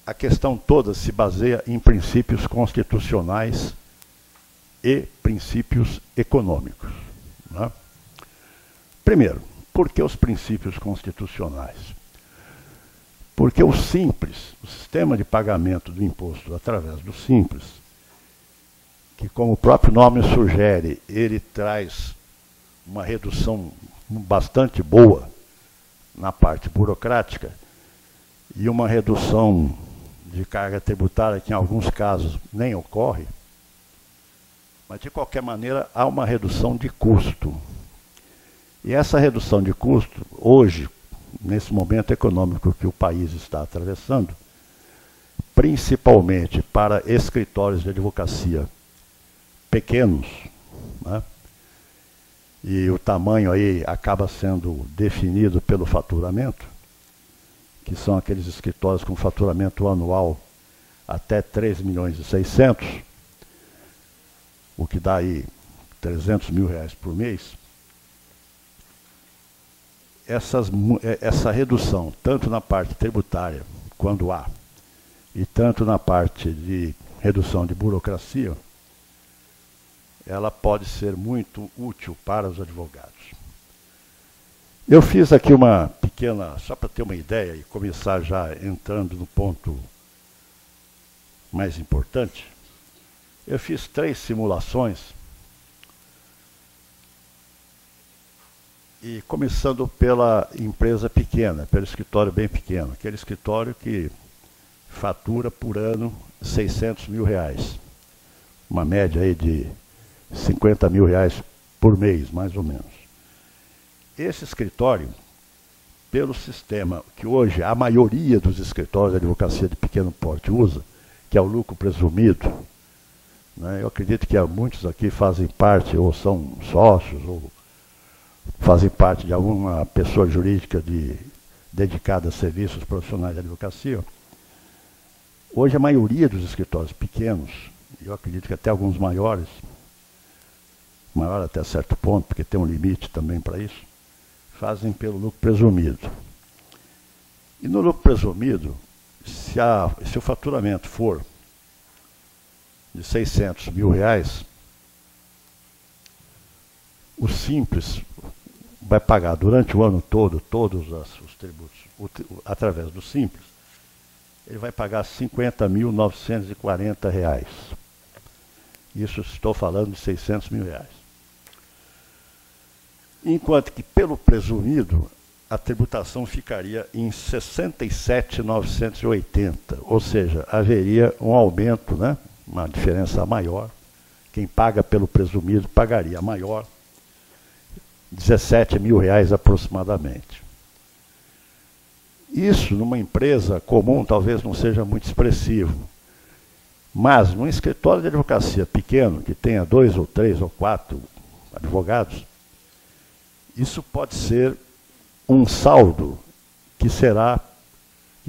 a questão toda se baseia em princípios constitucionais e princípios econômicos, né? Primeiro, por que os princípios constitucionais? Porque o Simples, o sistema de pagamento do imposto através do Simples, que, como o próprio nome sugere, ele traz uma redução bastante boa na parte burocrática e uma redução de carga tributária que, em alguns casos, nem ocorre, mas, de qualquer maneira, há uma redução de custo. E essa redução de custo, hoje, nesse momento econômico que o país está atravessando, principalmente para escritórios de advocacia pequenos, né? E o tamanho aí acaba sendo definido pelo faturamento, que são aqueles escritórios com faturamento anual até 3 milhões e 600, o que dá aí 300 mil reais por mês. Essa redução, tanto na parte tributária, quando há, e tanto na parte de redução de burocracia, ela pode ser muito útil para os advogados. Eu fiz aqui uma pequena, só para ter uma ideia e começar já entrando no ponto mais importante, eu fiz 3 simulações, e começando pela empresa pequena, pelo escritório bem pequeno, aquele escritório que fatura por ano 600 mil reais, uma média aí de 50 mil reais por mês, mais ou menos. Esse escritório, pelo sistema que hoje a maioria dos escritórios de advocacia de pequeno porte usa, que é o lucro presumido, né? Eu acredito que muitos aqui fazem parte, ou são sócios, ou fazem parte de alguma pessoa jurídica dedicada a serviços profissionais de advocacia. Hoje a maioria dos escritórios pequenos, eu acredito que até alguns maiores, maior até certo ponto, porque tem um limite também para isso, fazem pelo lucro presumido. E no lucro presumido, se o faturamento for de 600 mil reais, o Simples vai pagar durante o ano todo todos os tributos através do Simples, ele vai pagar R$ 50.940. Isso estou falando de 600 mil reais. Enquanto que, pelo presumido, a tributação ficaria em 67.980, ou seja, haveria um aumento, né? Uma diferença maior. Quem paga pelo presumido pagaria maior, 17 mil reais aproximadamente. Isso, numa empresa comum, talvez não seja muito expressivo, mas num escritório de advocacia pequeno, que tenha 2 ou 3 ou 4 advogados, isso pode ser um saldo que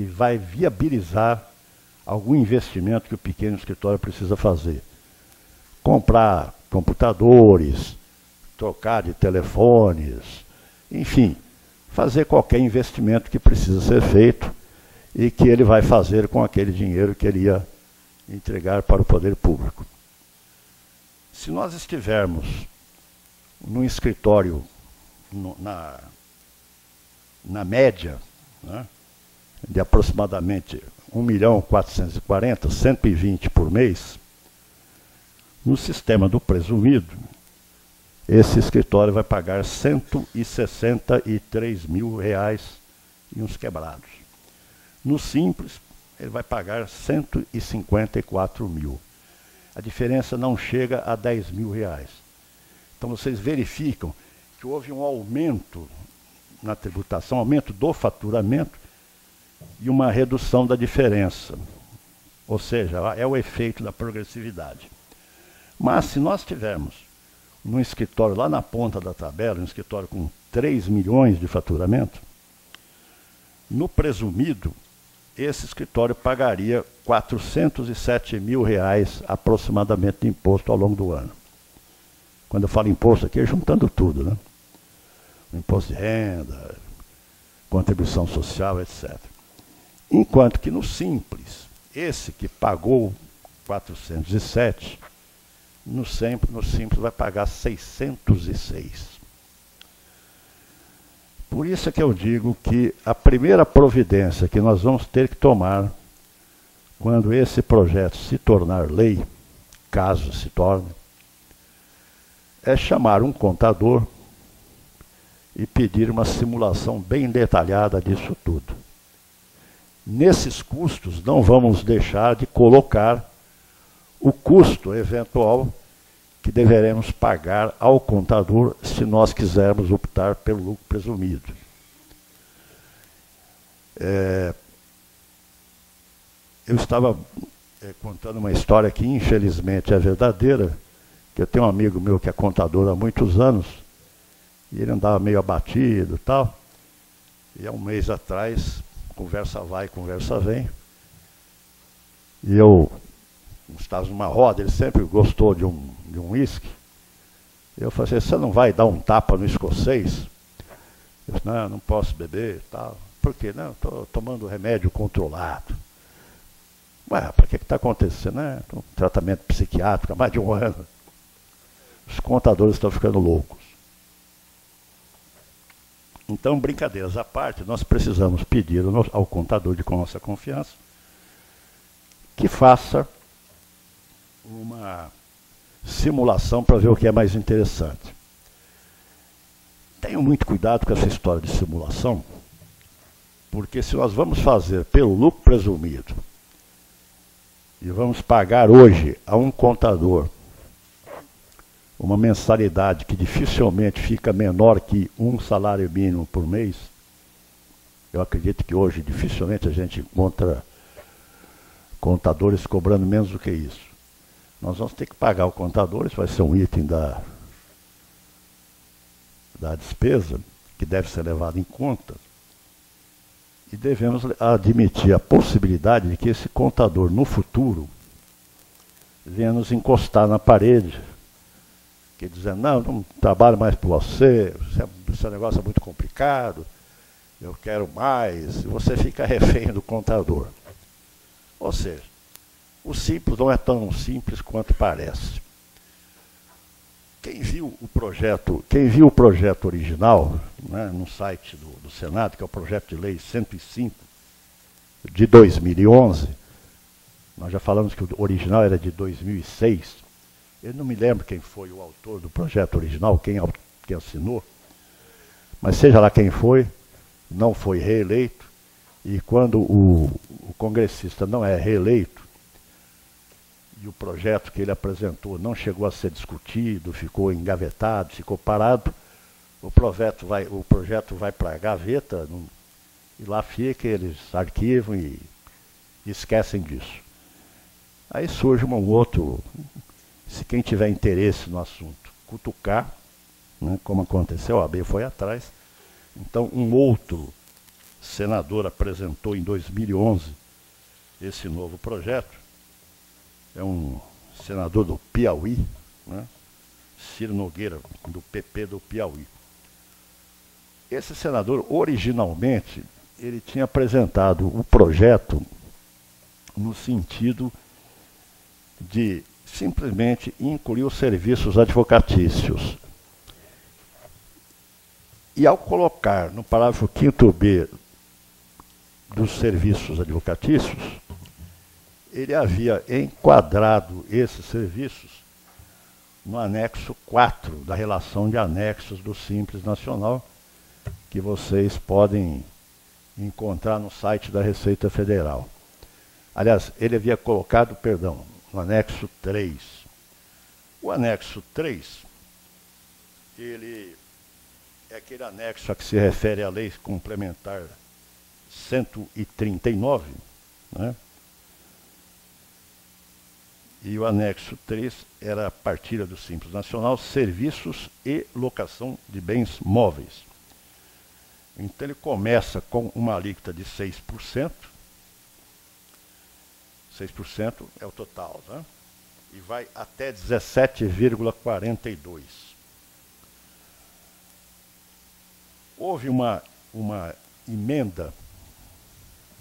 vai viabilizar algum investimento que o pequeno escritório precisa fazer. Comprar computadores, trocar de telefones, enfim, fazer qualquer investimento que precisa ser feito e que ele vai fazer com aquele dinheiro que ele ia entregar para o poder público. Se nós estivermos num escritório na média, né, de aproximadamente 1.440.000, 120 por mês, no sistema do presumido, esse escritório vai pagar 163 mil reais e uns quebrados. No Simples, ele vai pagar 154 mil. A diferença não chega a 10 mil reais. Então vocês verificam que houve um aumento na tributação, aumento do faturamento e uma redução da diferença. Ou seja, é o efeito da progressividade. Mas se nós tivermos num escritório lá na ponta da tabela, um escritório com 3 milhões de faturamento, no presumido, esse escritório pagaria 407 mil reais aproximadamente de imposto ao longo do ano. Quando eu falo imposto aqui, é juntando tudo, né? O imposto de renda, contribuição social, etc. Enquanto que no Simples, esse que pagou 407, no Simples vai pagar 606. Por isso é que eu digo que a primeira providência que nós vamos ter que tomar quando esse projeto se tornar lei, caso se torne, é chamar um contador e pedir uma simulação bem detalhada disso tudo. Nesses custos, não vamos deixar de colocar o custo eventual que deveremos pagar ao contador se nós quisermos optar pelo lucro presumido. Eu estava contando uma história que infelizmente é verdadeira, que eu tenho um amigo meu que é contador há muitos anos, e ele andava meio abatido e tal, e há um mês atrás, conversa vai, conversa vem, e eu estava numa roda, ele sempre gostou de um uísque. Eu falei assim, você não vai dar um tapa no escocês? Eu disse, não posso beber e tal. Por quê? Não, estou tomando remédio controlado. Ué, para que está acontecendo? Um tratamento psiquiátrico há mais de um ano. Os contadores estão ficando loucos. Então, brincadeiras à parte, nós precisamos pedir ao contador de nossa confiança que faça uma simulação para ver o que é mais interessante. Tenham muito cuidado com essa história de simulação, porque se nós vamos fazer pelo lucro presumido e vamos pagar hoje a um contador uma mensalidade que dificilmente fica menor que um salário mínimo por mês, eu acredito que hoje dificilmente a gente encontra contadores cobrando menos do que isso. Nós vamos ter que pagar o contador, isso vai ser um item da despesa, que deve ser levado em conta, e devemos admitir a possibilidade de que esse contador, no futuro, venha nos encostar na parede, que dizendo, não trabalho mais por você, esse negócio é muito complicado, eu quero mais, e você fica refém do contador. Ou seja, o simples não é tão simples quanto parece. Quem viu o projeto original, né, no site do Senado, que é o projeto de lei 105 de 2011, nós já falamos que o original era de 2006, eu não me lembro quem foi o autor do projeto original, quem assinou, mas seja lá quem foi, não foi reeleito, e quando o congressista não é reeleito, e o projeto que ele apresentou não chegou a ser discutido, ficou engavetado, ficou parado, o projeto vai para a gaveta, e lá fica, eles arquivam e esquecem disso. Aí surge um outro, se quem tiver interesse no assunto, cutucar, né, como aconteceu, a AB foi atrás, então um outro senador apresentou em 2011 esse novo projeto, é um senador do Piauí, né? Ciro Nogueira, do PP do Piauí. Esse senador, originalmente, ele tinha apresentado o projeto no sentido de simplesmente incluir os serviços advocatícios. E ao colocar no parágrafo 5º-B dos serviços advocatícios, ele havia enquadrado esses serviços no anexo 4 da relação de anexos do Simples Nacional, que vocês podem encontrar no site da Receita Federal. Aliás, ele havia colocado, perdão, no anexo 3. O anexo 3, ele é aquele anexo a que se refere à Lei Complementar 139, né? E o anexo 3 era a partilha do Simples Nacional, serviços e locação de bens móveis. Então ele começa com uma alíquota de 6%, 6% é o total, né? E vai até 17,42%. Houve uma emenda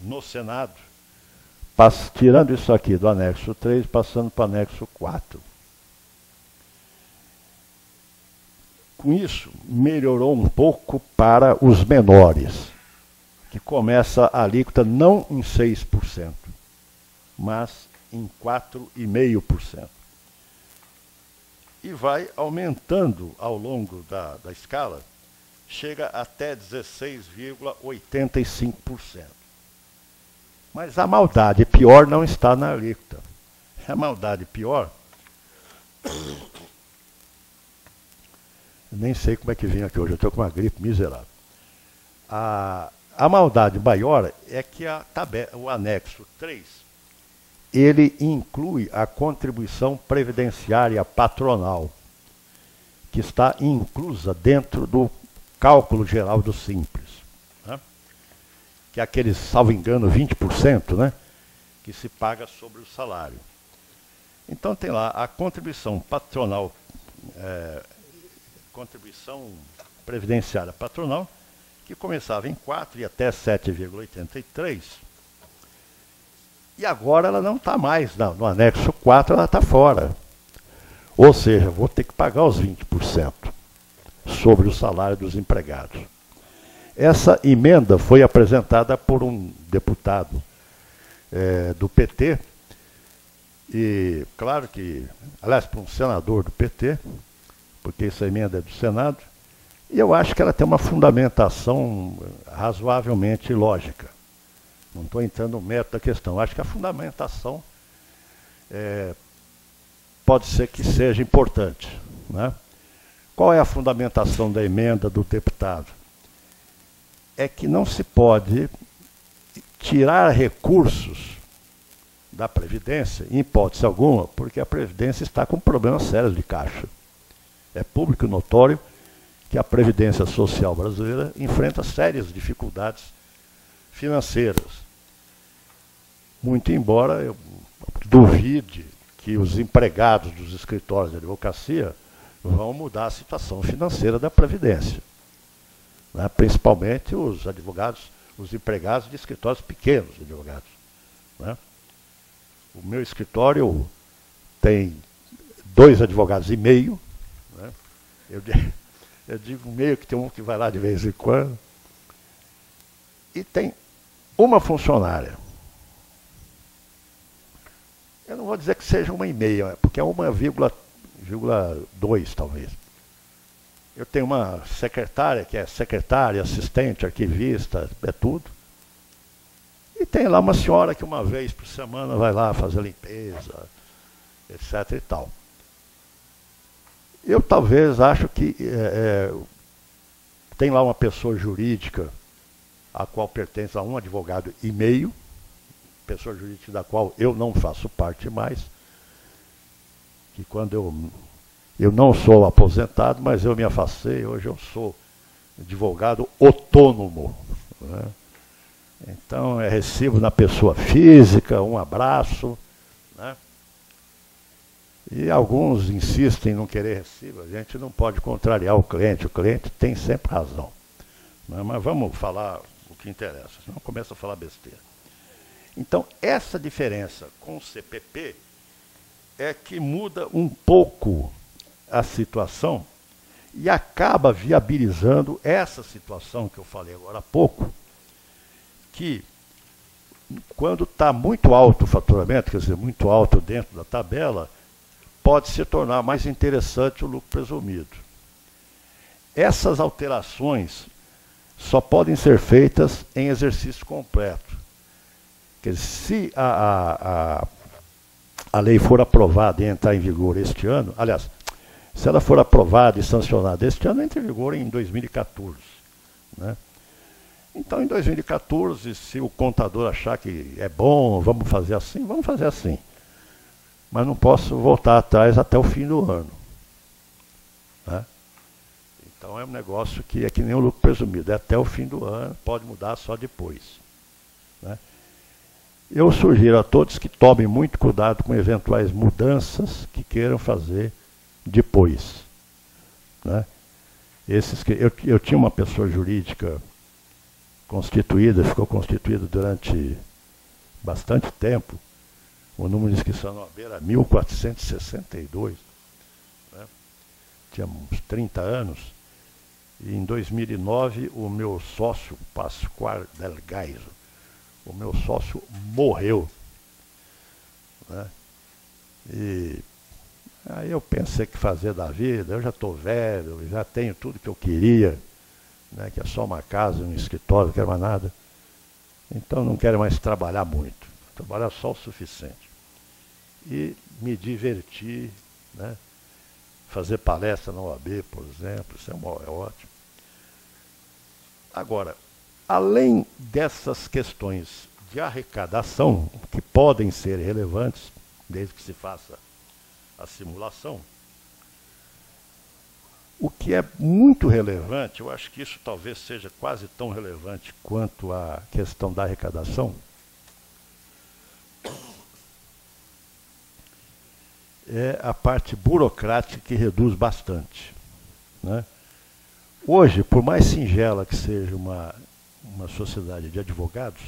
no Senado, tirando isso aqui do anexo 3, passando para o anexo 4. Com isso, melhorou um pouco para os menores, que começa a alíquota não em 6%, mas em 4,5%. E vai aumentando ao longo da escala, chega até 16,85%. Mas a maldade pior não está na alíquota. A maldade pior... Nem sei como é que vim aqui hoje, eu estou com uma gripe miserável. A maldade maior é que o anexo 3, ele inclui a contribuição previdenciária patronal, que está inclusa dentro do cálculo geral do Simples, né? Que é aquele, salvo engano, 20%, né? Que se paga sobre o salário. Então tem lá a contribuição patronal, contribuição previdenciária patronal, que começava em 4 e até 7,83. E agora ela não está mais no anexo 4, ela está fora. Ou seja, vou ter que pagar os 20% sobre o salário dos empregados. Essa emenda foi apresentada por um deputado do PT, e claro que, aliás, por um senador do PT, porque essa emenda é do Senado, e eu acho que ela tem uma fundamentação razoavelmente lógica. Não estou entrando no mérito da questão. Acho que a fundamentação pode ser que seja importante, né? Qual é a fundamentação da emenda do deputado? É que não se pode tirar recursos da Previdência, em hipótese alguma, porque a Previdência está com problemas sérios de caixa. É público e notório que a Previdência Social brasileira enfrenta sérias dificuldades financeiras. Muito embora eu duvide que os empregados dos escritórios de advocacia vão mudar a situação financeira da Previdência, né? Principalmente os advogados, os empregados de escritórios pequenos de advogados, né? O meu escritório tem 2 advogados e meio, né? Eu digo meio que tem um que vai lá de vez em quando, e tem uma funcionária. Eu não vou dizer que seja 1,5, porque é 1,2 talvez. Eu tenho uma secretária, que é secretária, assistente, arquivista, é tudo. E tem lá uma senhora que uma vez por semana vai lá fazer limpeza, etc. e tal. Eu talvez acho que tem lá uma pessoa jurídica a qual pertence a um advogado e meio, pessoa jurídica da qual eu não faço parte mais, que quando eu não sou aposentado, mas eu me afastei, hoje eu sou advogado autônomo, né? Então é recibo na pessoa física, um abraço, né? E alguns insistem em não querer recibo, a gente não pode contrariar o cliente tem sempre razão, né? Mas vamos falar o que interessa, senão começa a falar besteira. Então, essa diferença com o CPP é que muda um pouco a situação e acaba viabilizando essa situação que eu falei agora há pouco, que quando está muito alto o faturamento, quer dizer, muito alto dentro da tabela, pode se tornar mais interessante o lucro presumido. Essas alterações só podem ser feitas em exercício completo. Quer dizer, se a lei for aprovada e entrar em vigor este ano, aliás, se ela for aprovada e sancionada este ano, entra em vigor em 2014. Né? Então, em 2014, se o contador achar que é bom, vamos fazer assim, vamos fazer assim. Mas não posso voltar atrás até o fim do ano. Né? Então, é um negócio que é que nem o lucro presumido, é até o fim do ano, pode mudar só depois. Né? Eu sugiro a todos que tomem muito cuidado com eventuais mudanças que queiram fazer depois. Né? Eu tinha uma pessoa jurídica ficou constituída durante bastante tempo. O número de inscrição na OAB era 1462, né? Tinha uns 30 anos. E em 2009, o meu sócio, Pascoal Del Gaiso, o meu sócio morreu, né? E aí eu pensei que fazer da vida, eu já estou velho, já tenho tudo que eu queria, né? Que é só uma casa, um escritório, não quero mais nada. Então não quero mais trabalhar muito, trabalhar só o suficiente. E me divertir, né? Fazer palestra na OAB, por exemplo, isso é ótimo. Agora, além dessas questões de arrecadação, que podem ser relevantes, desde que se faça a simulação, o que é muito relevante, eu acho que isso talvez seja quase tão relevante quanto a questão da arrecadação, é a parte burocrática que reduz bastante, né? Hoje, por mais singela que seja uma sociedade de advogados,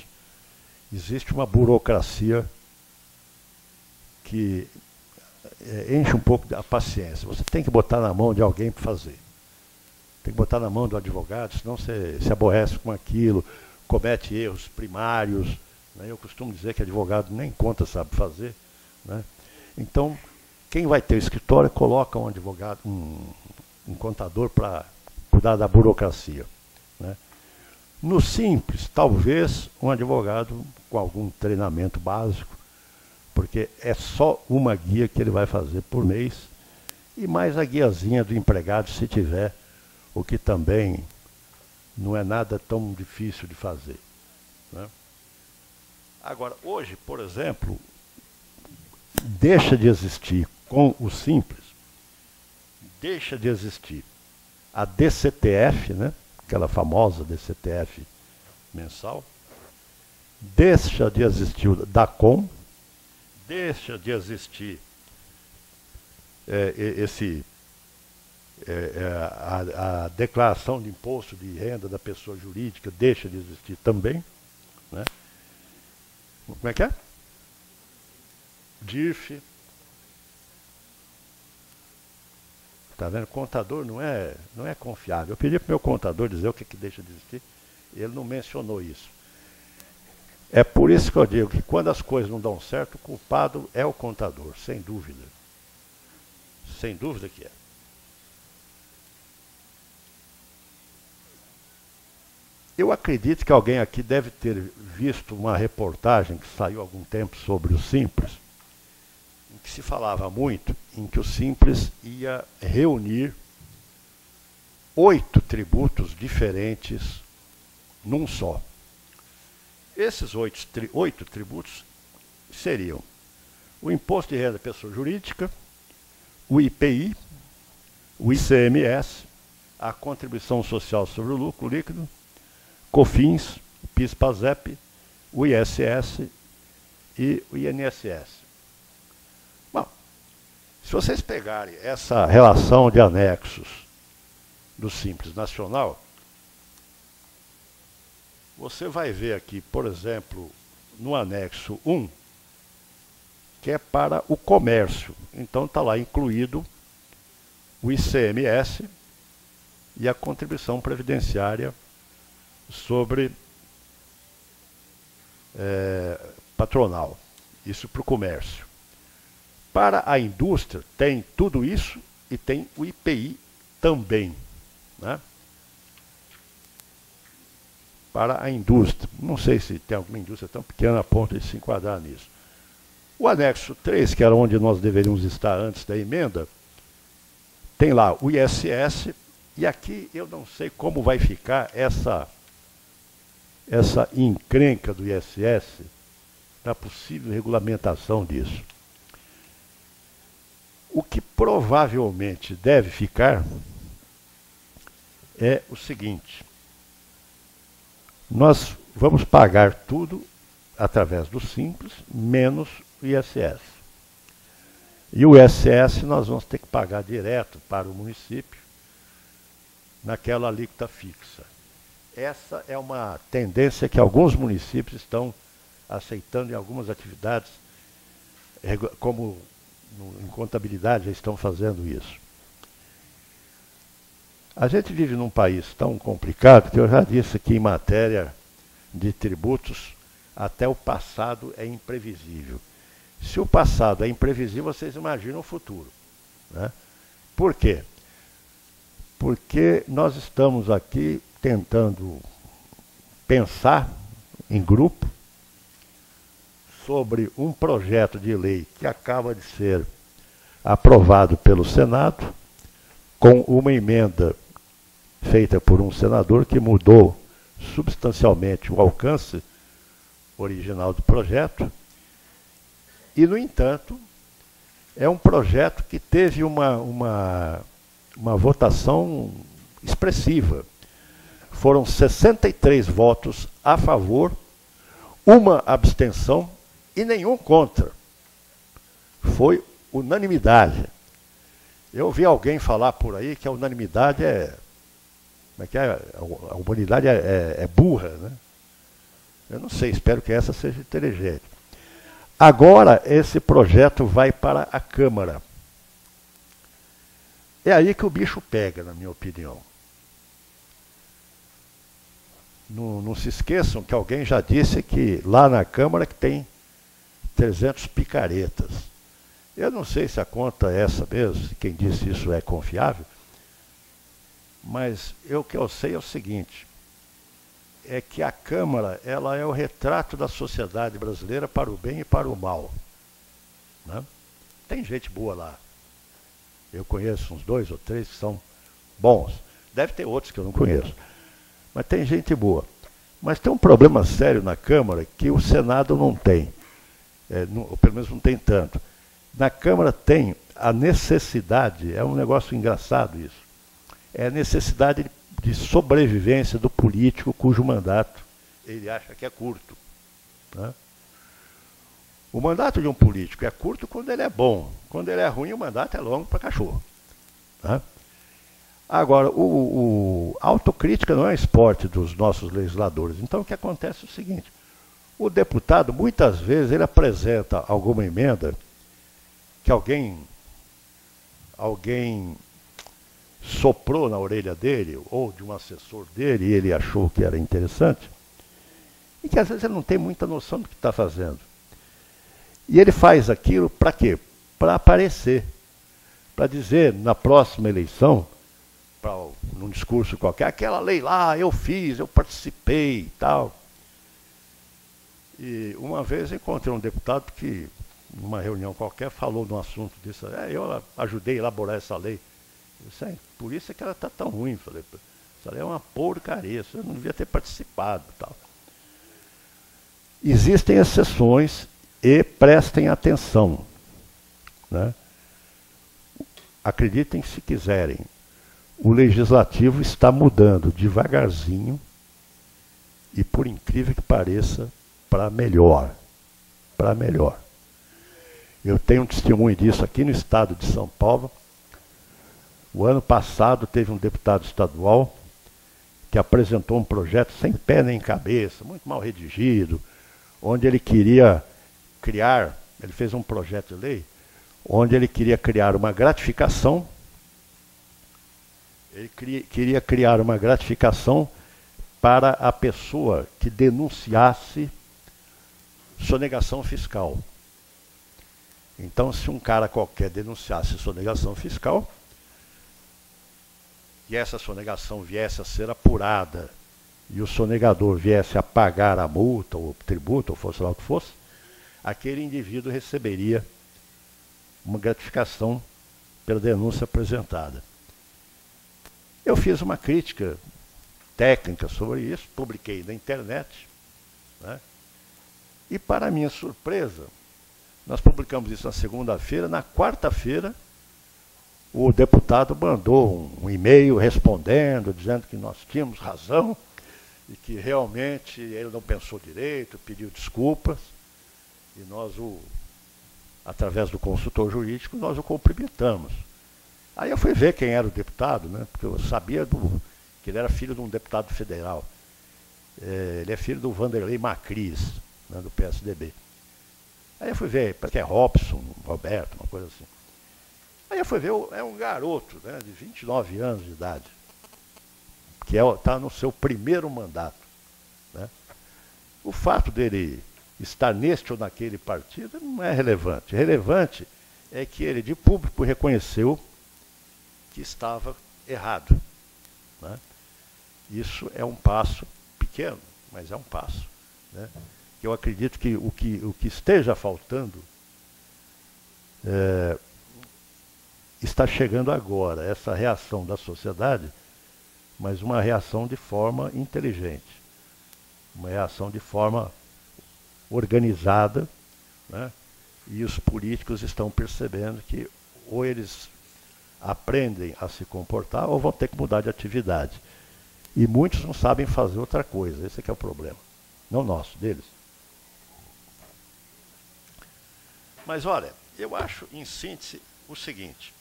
existe uma burocracia que enche um pouco a paciência. Você tem que botar na mão de alguém para fazer. Tem que botar na mão do advogado, senão você se aborrece com aquilo, comete erros primários, né? Eu costumo dizer que advogado nem conta sabe fazer, né? Então, quem vai ter o escritório coloca um advogado, um contador para cuidar da burocracia, né? No simples, talvez um advogado com algum treinamento básico, porque é só uma guia que ele vai fazer por mês, e mais a guiazinha do empregado, se tiver, o que também não é nada tão difícil de fazer, né? Agora, hoje, por exemplo, deixa de existir com o simples, deixa de existir a DCTF, né? Aquela famosa DCTF mensal, deixa de existir o DACOM, deixa de existir a declaração de imposto de renda da pessoa jurídica, deixa de existir também, né? Como é que é? DIRF. Está vendo? Contador não é confiável. Eu pedi para o meu contador dizer o que deixa de existir, ele não mencionou isso. É por isso que eu digo que quando as coisas não dão certo, o culpado é o contador, sem dúvida. Sem dúvida que é. Eu acredito que alguém aqui deve ter visto uma reportagem que saiu há algum tempo sobre o Simples, em que se falava muito em que o Simples ia reunir 8 tributos diferentes num só. Esses 8 tributos seriam o Imposto de Renda da Pessoa Jurídica, o IPI, o ICMS, a Contribuição Social sobre o Lucro Líquido, COFINS, o PIS/PASEP, o ISS e o INSS. Bom, se vocês pegarem essa relação de anexos do Simples Nacional, você vai ver aqui, por exemplo, no anexo 1, que é para o comércio. Então está lá incluído o ICMS e a contribuição previdenciária sobre patronal. Isso para o comércio. Para a indústria tem tudo isso e tem o IPI também, né? Para a indústria. Não sei se tem alguma indústria tão pequena a ponto de se enquadrar nisso. O anexo 3, que era onde nós deveríamos estar antes da emenda, tem lá o ISS, e aqui eu não sei como vai ficar essa encrenca do ISS na possível regulamentação disso. O que provavelmente deve ficar é o seguinte: nós vamos pagar tudo através do Simples, menos o ISS. E o ISS nós vamos ter que pagar direto para o município, naquela alíquota fixa. essa é uma tendência que alguns municípios estão aceitando em algumas atividades, como em contabilidade já estão fazendo isso. A gente vive num país tão complicado que eu já disse que em matéria de tributos, até o passado é imprevisível. Se o passado é imprevisível, vocês imaginam o futuro, né? Por quê? Porque nós estamos aqui tentando pensar em grupo sobre um projeto de lei que acaba de ser aprovado pelo Senado, com uma emenda feita por um senador que mudou substancialmente o alcance original do projeto. E, no entanto, é um projeto que teve uma votação expressiva. Foram 63 votos a favor, uma abstenção e nenhum contra. Foi unanimidade. Eu ouvi alguém falar por aí que a unanimidade como é que é? A humanidade é burra, né? Eu não sei, espero que essa seja inteligente. Agora, esse projeto vai para a Câmara. É aí que o bicho pega, na minha opinião. Não se esqueçam que alguém já disse que lá na Câmara que tem 300 picaretas. Eu não sei se a conta é essa mesmo, se quem disse isso é confiável, mas o que eu sei é o seguinte, é que a Câmara ela é o retrato da sociedade brasileira para o bem e para o mal, né? Tem gente boa lá. Eu conheço uns 2 ou 3 que são bons. Deve ter outros que eu não conheço. Mas tem gente boa. Mas tem um problema sério na Câmara que o Senado não tem. Ou pelo menos não tem tanto. Na Câmara tem a necessidade, é um negócio engraçado isso, é a necessidade de sobrevivência do político cujo mandato ele acha que é curto, né? O mandato de um político é curto quando ele é bom. Quando ele é ruim, o mandato é longo para cachorro, né? Agora, a autocrítica não é esporte dos nossos legisladores. Então, o que acontece é o seguinte, o deputado, muitas vezes, ele apresenta alguma emenda que alguém soprou na orelha dele, ou de um assessor dele, e ele achou que era interessante, e que às vezes ele não tem muita noção do que está fazendo. E ele faz aquilo para quê? Para aparecer, para dizer na próxima eleição, num discurso qualquer, aquela lei lá, eu fiz, eu participei e tal. E uma vez eu encontrei um deputado que, numa reunião qualquer, falou de um assunto disso. Eu ajudei a elaborar essa lei. Eu disse, por isso é que ela está tão ruim. Falei, essa lei é uma porcaria, você não devia ter participado. Tal. Existem exceções e prestem atenção, né? Acreditem se quiserem. O legislativo está mudando devagarzinho e, por incrível que pareça, para melhor. Para melhor. Eu tenho um testemunho disso aqui no estado de São Paulo. O ano passado teve um deputado estadual que apresentou um projeto sem pé nem cabeça, muito mal redigido, onde ele queria criar, ele fez um projeto de lei, onde ele queria criar uma gratificação, queria criar uma gratificação para a pessoa que denunciasse sonegação fiscal. Então, se um cara qualquer denunciasse sonegação fiscal, e essa sonegação viesse a ser apurada, e o sonegador viesse a pagar a multa, ou tributo, ou fosse lá o que fosse, aquele indivíduo receberia uma gratificação pela denúncia apresentada. Eu fiz uma crítica técnica sobre isso, publiquei na internet, né? E, para minha surpresa, nós publicamos isso na segunda-feira, na quarta-feira, o deputado mandou um e-mail respondendo, dizendo que nós tínhamos razão e que realmente ele não pensou direito, pediu desculpas, e nós, através do consultor jurídico, nós o cumprimentamos. Aí eu fui ver quem era o deputado, né, porque eu sabia que ele era filho de um deputado federal. Ele é filho do Vanderlei Macris, né, do PSDB. Aí eu fui ver, parece que é Robson, Roberto, uma coisa assim. Aí eu fui ver, é um garoto, né, de 29 anos de idade, que está no seu primeiro mandato. Né? O fato dele estar neste ou naquele partido não é relevante. Relevante é que ele, de público, reconheceu que estava errado. Né? Isso é um passo pequeno, mas é um passo. Né? Eu acredito que o que esteja faltando está chegando agora, essa reação da sociedade, mas uma reação de forma inteligente, uma reação de forma organizada, né? E os políticos estão percebendo que ou eles aprendem a se comportar ou vão ter que mudar de atividade. E muitos não sabem fazer outra coisa, esse é que é o problema. Não nosso, deles. Mas olha, eu acho, em síntese, o seguinte.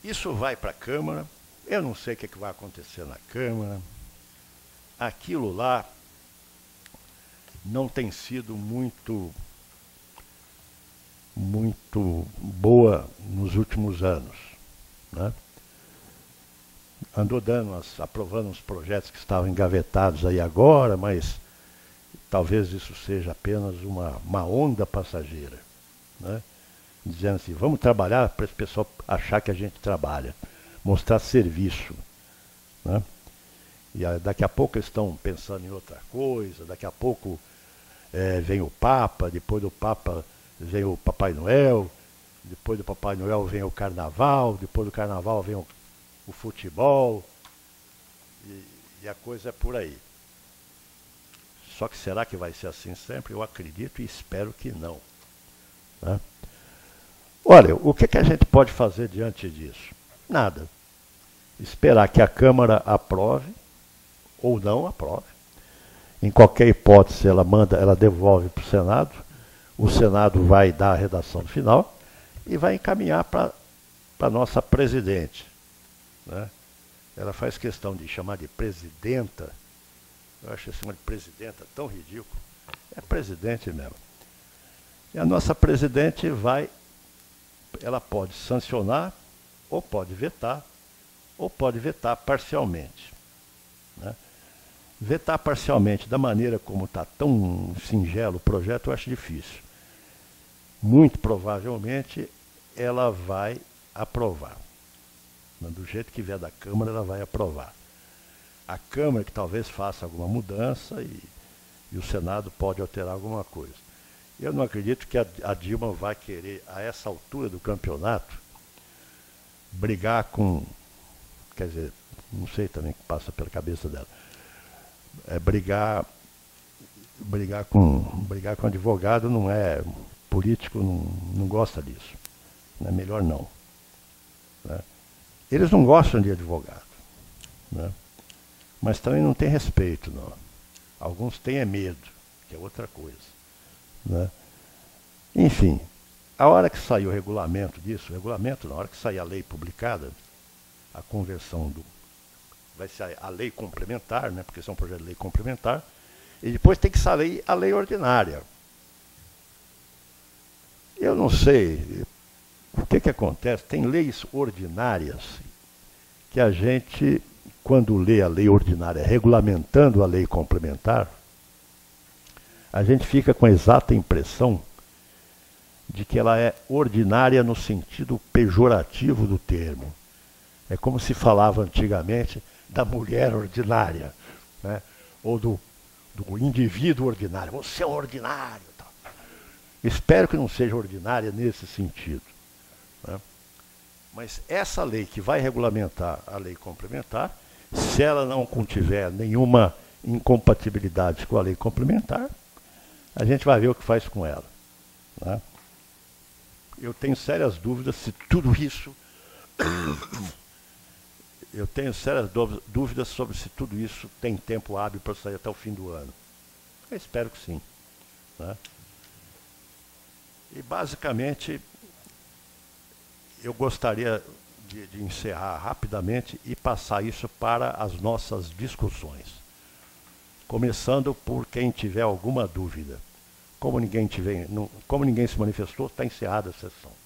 Isso vai para a Câmara, eu não sei o que vai acontecer na Câmara. Aquilo lá não tem sido muito boa nos últimos anos. Né? Andou aprovando uns projetos que estavam engavetados aí agora, mas talvez isso seja apenas uma onda passageira. Né? Dizendo assim, vamos trabalhar para esse pessoal achar que a gente trabalha, mostrar serviço. Né? E daqui a pouco eles estão pensando em outra coisa, daqui a pouco vem o Papa, depois do Papa vem o Papai Noel, depois do Papai Noel vem o Carnaval, depois do Carnaval vem o futebol, e a coisa é por aí. Só que será que vai ser assim sempre? Eu acredito e espero que não. Né? Olha, o que a gente pode fazer diante disso? Nada. Esperar que a Câmara aprove ou não aprove. Em qualquer hipótese, ela devolve para o Senado. O Senado vai dar a redação final e vai encaminhar para a nossa presidente. Né? Ela faz questão de chamar de presidenta. Eu acho esse nome de presidenta tão ridículo. É presidente mesmo. E a nossa presidente ela pode sancionar, ou pode vetar parcialmente. Né? Vetar parcialmente da maneira como está tão singelo o projeto, eu acho difícil. Muito provavelmente ela vai aprovar. Do jeito que vier da Câmara, ela vai aprovar. A Câmara que talvez faça alguma mudança e o Senado pode alterar alguma coisa. Eu não acredito que a Dilma vai querer, a essa altura do campeonato, brigar com... Quer dizer, não sei também o que passa pela cabeça dela. Brigar com advogado não é... Político não gosta disso. É melhor não. Né? Eles não gostam de advogado. Né? Mas também não tem respeito, não. Alguns têm medo, que é outra coisa. Né? Enfim, a hora que sair o regulamento disso, na hora que sair a lei publicada, a conversão vai ser a lei complementar, né? Porque isso é um projeto de lei complementar, e depois tem que sair a lei ordinária. Eu não sei o que acontece, tem leis ordinárias que a gente, quando lê a lei ordinária regulamentando a lei complementar, a gente fica com a exata impressão de que ela é ordinária no sentido pejorativo do termo. É como se falava antigamente da mulher ordinária, né? Ou do indivíduo ordinário. Você é ordinário. Tal. Espero que não seja ordinária nesse sentido. Né? Mas essa lei que vai regulamentar a lei complementar, se ela não contiver nenhuma incompatibilidade com a lei complementar, a gente vai ver o que faz com ela. Né? Eu tenho sérias dúvidas se tudo isso... Eu tenho sérias dúvidas sobre se tudo isso tem tempo hábil para sair até o fim do ano. Eu espero que sim. Né? E, basicamente, eu gostaria de encerrar rapidamente e passar isso para as nossas discussões. começando por quem tiver alguma dúvida. Como ninguém se manifestou, está encerrada a sessão.